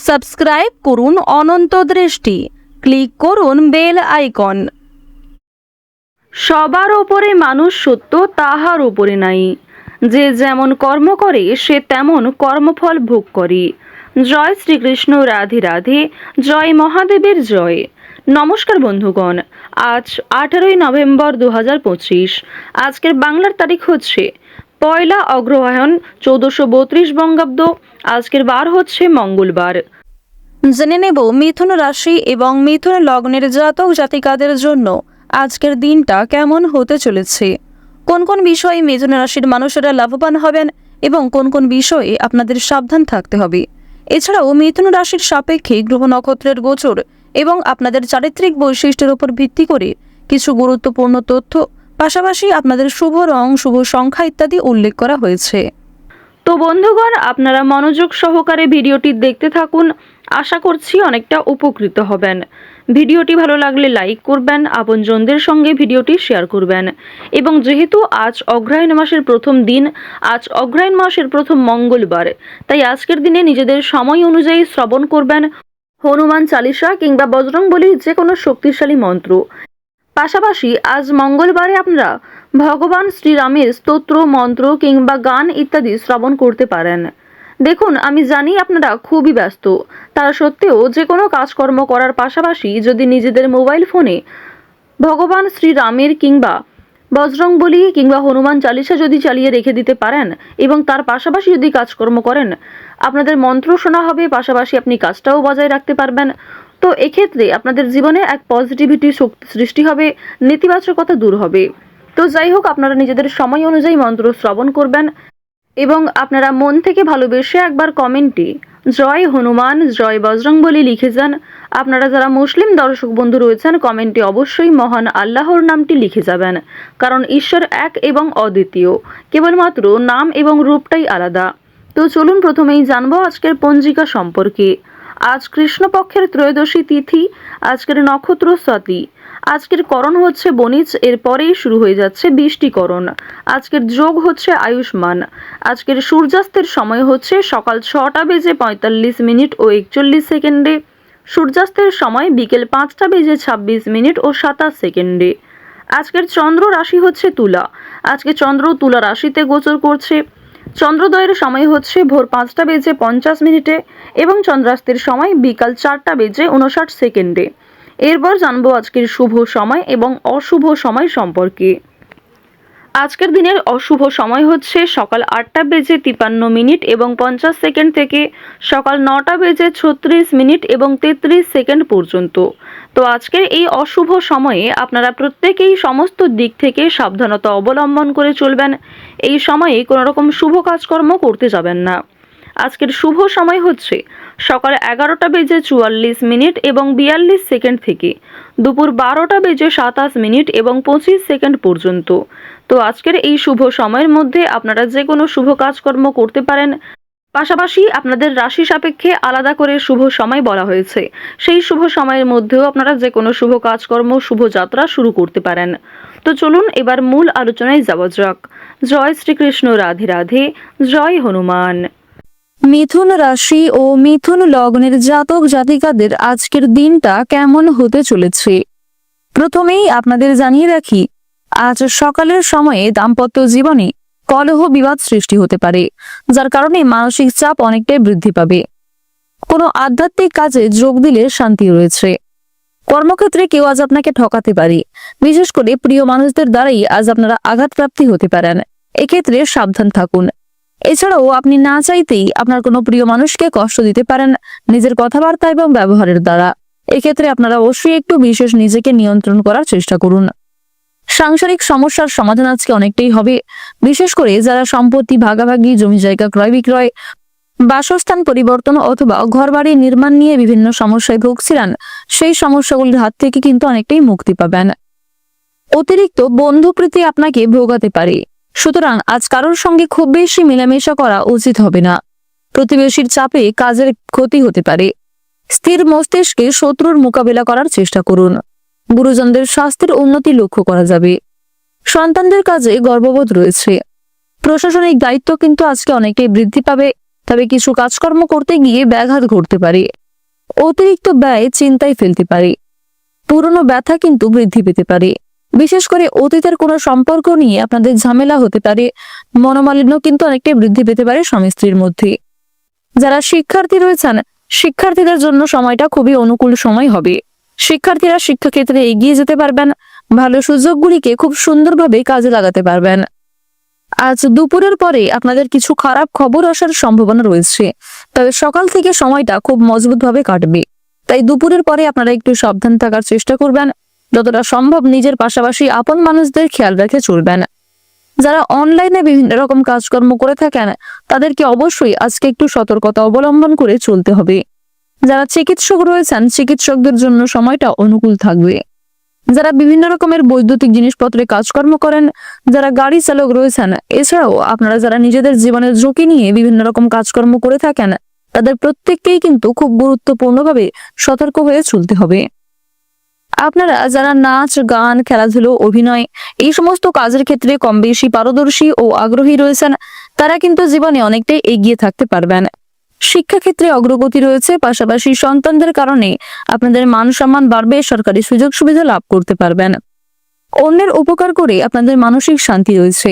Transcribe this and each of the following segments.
Subscribe করুন অনন্ত দৃষ্টি, click করুন বেল আইকন। সবার ওপরে মানুষ সত্য, তাহার উপরে নাই। যে যেমন কর্ম করে সে তেমন কর্মফল ভোগ করে। জয় শ্রীকৃষ্ণ, রাধে রাধে, জয় মহাদেবের জয়। নমস্কার বন্ধুগণ, আজ 18ই নভেম্বর 2025। আজকের বাংলার তারিখ হচ্ছে 1 অগ্রহায়ণ 1432 বঙ্গাব্দ। আজকের বার হচ্ছে মঙ্গলবার। জেনে নেব মিথুন রাশি এবং মিথুন লগ্নের জাতক জাতিকাদের জন্য আজকের দিনটা কেমন হতে চলেছে, কোন কোন বিষয়ে মিথুন রাশির মানুষেরা লাভবান হবেন এবং কোন কোন বিষয়ে আপনাদের সাবধান থাকতে হবে। এছাড়াও মিথুন রাশির সাপেক্ষে গ্রহ নক্ষত্রের গোচর এবং আপনাদের চারিত্রিক বৈশিষ্ট্যের উপর ভিত্তি করে কিছু গুরুত্বপূর্ণ তথ্য, পাশাপাশি আপনাদের শুভ রং, শুভ সংখ্যা ইত্যাদি উল্লেখ করা হয়েছে। তো বন্ধুগণ, আপনারা মনোযোগ সহকারে ভিডিওটি দেখতে থাকুন। আশা করছি অনেকটা উপকৃত হবেন। ভিডিওটি ভালো লাগলে লাইক করবেন, আপনজনদের সঙ্গে ভিডিওটি শেয়ার করবেন। এবং যেহেতু আজ অগ্রহায়ণ মাসের প্রথম দিন, আজ অগ্রহায়ণ মাসের প্রথম মঙ্গলবার, তাই আজকের দিনে নিজেদের সময় অনুযায়ী শ্রবণ করবেন হনুমান চালিসা কিংবা বজরংবলীর যে কোনো শক্তিশালী মন্ত্র। পাশাপাশি আজ মঙ্গলবারে আপনারা ভগবান শ্রীরামের স্তোত্র, মন্ত্র কিংবা গান ইত্যাদি শ্রবণ করতে পারেন। দেখুন, আমি জানি আপনারা খুবই ব্যস্ত, তার সত্ত্বেও যে কোনো কাজকর্ম করার পাশাপাশি যদি নিজেদের মোবাইল ফোনে ভগবান শ্রীরামের কিংবা বজরংবলী কিংবা হনুমান চালিসা যদি চালিয়ে রেখে দিতে পারেন এবং তার পাশাপাশি যদি কাজকর্ম করেন, আপনাদের মন্ত্র শোনা হবে, পাশাপাশি আপনি কাজটাও বজায় রাখতে পারবেন। তো এক্ষেত্রে আপনাদের জীবনে এক পজিটিভিটি শক্তি সৃষ্টি হবে, নেতিবাচকতা দূর হবে। তো যাই হোক, আপনারা নিজেদের সময় অনুযায়ী মন্ত্র শ্রবণ করবেন এবং আপনারা মন থেকে ভালোবেসে একবার কমেন্টে জয় হনুমান, জয় বজরংবলী লিখে যান। আপনারা যারা মুসলিম দর্শক বন্ধু রয়েছেন, কমেন্টে অবশ্যই মহান আল্লাহর নামটি লিখে যাবেন, কারণ ঈশ্বর এক এবং অদ্বিতীয়, কেবলমাত্র নাম এবং রূপটাই আলাদা। তো চলুন প্রথমেই জানবো আজকের পঞ্জিকা সম্পর্কে। আজ কৃষ্ণপক্ষের ত্রয়োদশী তিথি, আজকের নক্ষত্র স্বাতি, আজকের করণ হচ্ছে বণিজ, এরপরেই শুরু হয়ে যাচ্ছে বৃষ্টিকরণ। আজকের যোগ হচ্ছে আয়ুষ্মান। আজকের সূর্যাস্তের সময় হচ্ছে সকাল 6:45 ও 41 সেকেন্ডে। সূর্যাস্তের সময় বিকেল 5:26 ও 27 সেকেন্ডে। আজকের চন্দ্র রাশি হচ্ছে তুলা। আজকে চন্দ্র তুলা রাশিতে গোচর করছে। চন্দ্রোদয়ের সময় হচ্ছে ভোর 5:50 এবং চন্দ্রাস্তের সময় বিকাল 4:59 সেকেন্ডে। এরপর জানবো আজকের শুভ সময় এবং অশুভ সময় সম্পর্কে। আজকের দিনের অশুভ সময় হচ্ছে সকাল 8:53 এবং 50 সেকেন্ড থেকে সকাল 9:36 এবং 33 সেকেন্ড পর্যন্ত। তো আজকের এই অশুভ সময়ে আপনারা প্রত্যেকেই সমস্ত দিক থেকে সাবধানতা অবলম্বন করে চলবেন। এই সময়ে কোনো রকম শুভ কাজকর্ম করতে যাবেন না। আজকের শুভ সময় হচ্ছে সকাল 11:44 এবং 42 সেকেন্ড থেকে দুপুর 12:27 এবং 25 সেকেন্ড পর্যন্ত। তো আজকের এই শুভ সময়ের মধ্যে আপনারা যে কোনো শুভ কাজকর্ম করতে পারেন। পাশাপাশি আপনাদের রাশি সাপেক্ষে আলাদা করে শুভ সময় বলা হয়েছে, সেই শুভ সময়ের মধ্যেও আপনারা যে কোনো শুভ কাজকর্ম, শুভ যাত্রা শুরু করতে পারেন। তো চলুন এবার মূল আলোচনায় যাওয়া যাক। জয় শ্রীকৃষ্ণ, রাধে রাধে, জয় হনুমান। মিথুন রাশি ও মিথুন লগ্নের জাতক জাতিকাদের আজকের দিনটা কেমন হতে চলেছে, প্রথমেই আপনাদের জানিয়ে রাখি, আজ সকালের সময়ে দাম্পত্য জীবনে কলহ বিবাদ সৃষ্টি হতে পারে, যার কারণে মানসিক চাপ অনেকটাই বৃদ্ধি পাবে। কোনো আধ্যাত্মিক কাজে যোগ দিলে শান্তি রয়েছে। কর্মক্ষেত্রে কেউ আজ আপনাকে ঠকাতে পারে, বিশেষ করে প্রিয় মানুষদের দ্বারাই আজ আপনারা আঘাতপ্রাপ্তি হতে পারেন। এক্ষেত্রে সাবধান থাকুন। এছাড়াও আপনি না চাইতেই আপনার কোনো প্রিয় মানুষকে কষ্ট দিতে পারেন নিজের কথাবার্তা এবং ব্যবহারের দ্বারা। এক্ষেত্রে আপনারা অবশ্যই একটু বিশেষ নিজেকে নিয়ন্ত্রণ করার চেষ্টা করুন। সাংসারিক সমস্যার সমাধান আজকে অনেকটাই হবে, বিশেষ করে যারা সম্পত্তি ভাগাভাগি, জমি জায়গা ক্রয় বিক্রয়, বাসস্থান পরিবর্তন অথবা ঘরবাড়ি নির্মাণ নিয়ে বিভিন্ন সমস্যায় ভুগছিলেন, সেই সমস্যাগুলির হাত থেকে কিন্তু অনেকটাই মুক্তি পাবেন। অতিরিক্ত বন্ধুপ্রীতি আপনাকে ভোগাতে পারে, সুতরাং আজ কারোর সঙ্গে খুব বেশি মেলামেশা করা উচিত হবে না। প্রতিবেশীর চাপে কাজের ক্ষতি হতে পারে। স্থির মস্তিষ্কে শত্রুর মোকাবেলা করার চেষ্টা করুন। গুরুজনদের স্বাস্থ্যের উন্নতি লক্ষ্য করা যাবে। সন্তানদের কাজে গর্ববোধ রয়েছে। প্রশাসনিক দায়িত্ব কিন্তু আজকে অনেকটাই বৃদ্ধি পাবে। তবে কিছু কাজকর্ম করতে গিয়ে ব্যাঘাত ঘটতে পারে। অতিরিক্ত ব্যয় চিন্তায় ফেলতে পারে। পুরনো ব্যথা কিন্তু বৃদ্ধি পেতে পারে। বিশেষ করে অতীতের কোনো সম্পর্ক নিয়ে আপনাদের ঝামেলা হতে পারে। মনোমালিন্য কিন্তু অনেকটাই বৃদ্ধি পেতে পারে স্বামী স্ত্রীর মধ্যে। যারা শিক্ষার্থী রয়েছেন, শিক্ষার্থীদের জন্য সময়টা খুবই অনুকূল সময় হবে। শিক্ষার্থীরা শিক্ষাক্ষেত্রে এগিয়ে যেতে পারবেন। ভালো সুযোগগুলিকে খুব সুন্দরভাবে কাজে লাগাতে পারবেন। আজ দুপুরের পরে আপনাদের কিছু খারাপ খবর আসার সম্ভাবনা রয়েছে, তবে সকাল থেকে সময়টা খুব মজবুতভাবে কাটবে। তাই দুপুরের পরে আপনারা একটু সাবধান থাকার চেষ্টা করবেন। যতটা সম্ভব নিজের পাশাপাশি আপন মানুষদের খেয়াল রেখে চলবেন। যারা অনলাইনে বিভিন্ন রকম কাজকর্ম করে থাকেন, তাদেরকে অবশ্যই আজকে একটু সতর্কতা অবলম্বন করে চলতে হবে। যারা চিকিৎসক রয়েছেন, চিকিৎসকদের জন্য সময়টা অনুকূল থাকবে। যারা বিভিন্ন রকমের বৈদ্যুতিক জিনিসপত্রে কাজকর্ম করেন, যারা গাড়ি চালক রয়েছেন, এছাড়াও আপনারা যারা নিজেদের জীবনের ঝুঁকি নিয়ে বিভিন্ন রকম কাজকর্ম করে থাকেন, তাদের প্রত্যেককেই কিন্তু খুব গুরুত্বপূর্ণভাবে সতর্ক হয়ে চলতে হবে। আপনারা যারা নাচ, গান, খেলাধুলো, অভিনয় এই সমস্ত কাজের ক্ষেত্রে কম বেশি পারদর্শী ও আগ্রহী রয়েছেন, তারা কিন্তু জীবনে অনেকটাই এগিয়ে থাকতে পারবেন। শিক্ষাক্ষেত্রে অগ্রগতি রয়েছে, পাশাপাশি সন্তানদের কারণে আপনাদের মান সম্মান বাড়বে, সরকারি সুযোগ সুবিধা লাভ করতে পারবেন। অন্যের উপকার করে আপনাদের মানসিক শান্তি রয়েছে।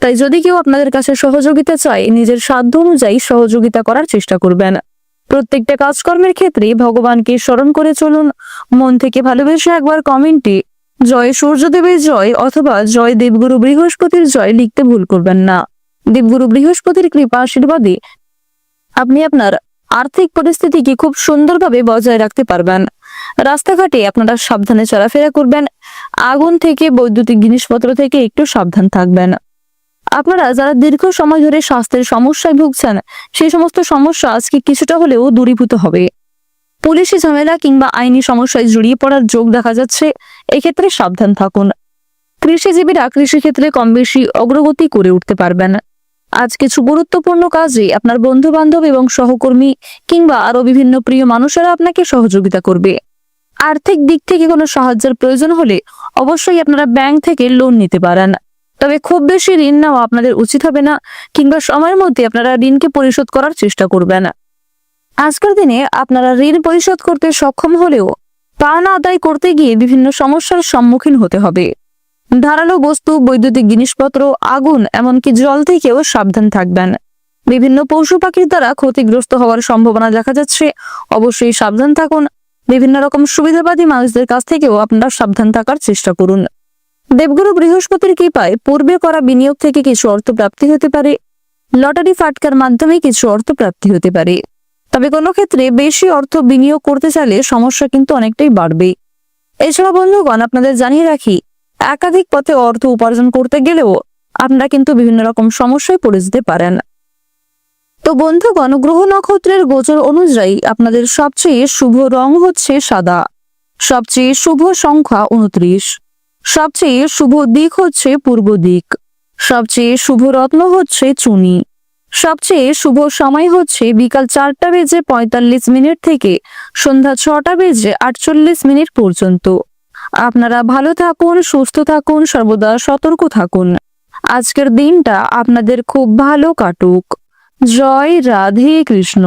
তাই যদি কেউ আপনাদের কাছে সহযোগিতা চায়, নিজের সাধ্য অনুযায়ী সহযোগিতা করার চেষ্টা করবেন। প্রত্যেকটা কাজকর্মের ক্ষেত্রে ভগবানকে স্মরণ করে চলুন। মন থেকে ভালোবেসে একবার কমেন্টে জয় সূর্যদেবের জয় অথবা জয় দেবগুরু বৃহস্পতির জয় লিখতে ভুল করবেন না। দেবগুরু বৃহস্পতির কৃপা আশীর্বাদে আপনি আপনার আর্থিক পরিস্থিতিকে খুব সুন্দরভাবে বজায় রাখতে পারবেন। রাস্তাঘাটে আপনারা সাবধানে চলাফেরা করবেন। আগুন থেকে, বৈদ্যুতিক জিনিসপত্র থেকে একটু সাবধান থাকবেন। আপনারা যারা দীর্ঘ সময় ধরে স্বাস্থ্যের সমস্যায় ভুগছেন, সেই সমস্ত সমস্যা আজকে কিছুটা হলেও দূরীভূত হবে। পুলিশি ঝামেলা কিংবা আইনি সমস্যায় জড়িয়ে পড়ার যোগ দেখা যাচ্ছে, এক্ষেত্রে সাবধান থাকুন। কৃষিজীবীরা কৃষিক্ষেত্রে কম বেশি অগ্রগতি করে উঠতে পারবেন। আজ কিছু গুরুত্বপূর্ণ কাজে আপনার বন্ধু বান্ধব এবং সহকর্মী কিংবা আরো বিভিন্ন প্রিয় মানুষেরা আপনাকে সহযোগিতা করবে। আর্থিক দিক থেকে কোনো সাহায্যের প্রয়োজন হলে অবশ্যই আপনারা ব্যাংক থেকে লোন নিতে পারেন। তবে খুব বেশি ঋণ নেওয়া আপনাদের উচিত হবে না, কিংবা সময়ের মধ্যে আপনারা ঋণকে পরিশোধ করার চেষ্টা করবেন। আজকের দিনে আপনারা ঋণ পরিশোধ করতে সক্ষম হলেও পাওনা আদায় করতে গিয়ে বিভিন্ন সমস্যার সম্মুখীন হতে হবে। ধারালো বস্তু, বৈদ্যুতিক জিনিসপত্র, আগুন, এমনকি জল থেকেও সাবধান থাকবেন। বিভিন্ন পশু পাখির দ্বারা ক্ষতিগ্রস্ত হওয়ার সম্ভাবনা দেখা যাচ্ছে, অবশ্যই সাবধান থাকুন। বিভিন্ন রকম সুবিধাবাদী মানুষদের কাছ থেকেও আপনারা সাবধান থাকার চেষ্টা করুন। দেবগুরু বৃহস্পতির কৃপায় পূর্বে করা বিনিয়োগ থেকে কিছু অর্থ প্রাপ্তি হতে পারে। লটারি ফাটকার মাধ্যমে কিছু অর্থ প্রাপ্তি হতে পারে। তবে কোনো ক্ষেত্রে বেশি অর্থ বিনিয়োগ করতে চাইলে সমস্যা কিন্তু অনেকটাই বাড়বে। এছাড়া বন্ধুগণ, আপনাদের জানিয়ে রাখি, একাধিক পথে অর্থ উপার্জন করতে গেলেও আপনারা কিন্তু বিভিন্ন রকম সমস্যায় পড়ে যেতে পারেন। তো বন্ধুগণ, গ্রহ নক্ষত্রের গোচর অনুযায়ী আপনাদের সবচেয়ে শুভ রং হচ্ছে সাদা, সবচেয়ে শুভ সংখ্যা 29, সবচেয়ে শুভ দিক হচ্ছে পূর্ব দিক, সবচেয়ে শুভ রত্ন হচ্ছে চুনি, সবচেয়ে শুভ সময় হচ্ছে বিকাল 4:45 থেকে সন্ধ্যা 6:48 পর্যন্ত। আপনারা ভালো থাকুন, সুস্থ থাকুন, সর্বদা সতর্ক থাকুন। আজকের দিনটা আপনাদের খুব ভালো কাটুক। জয় রাধে কৃষ্ণ।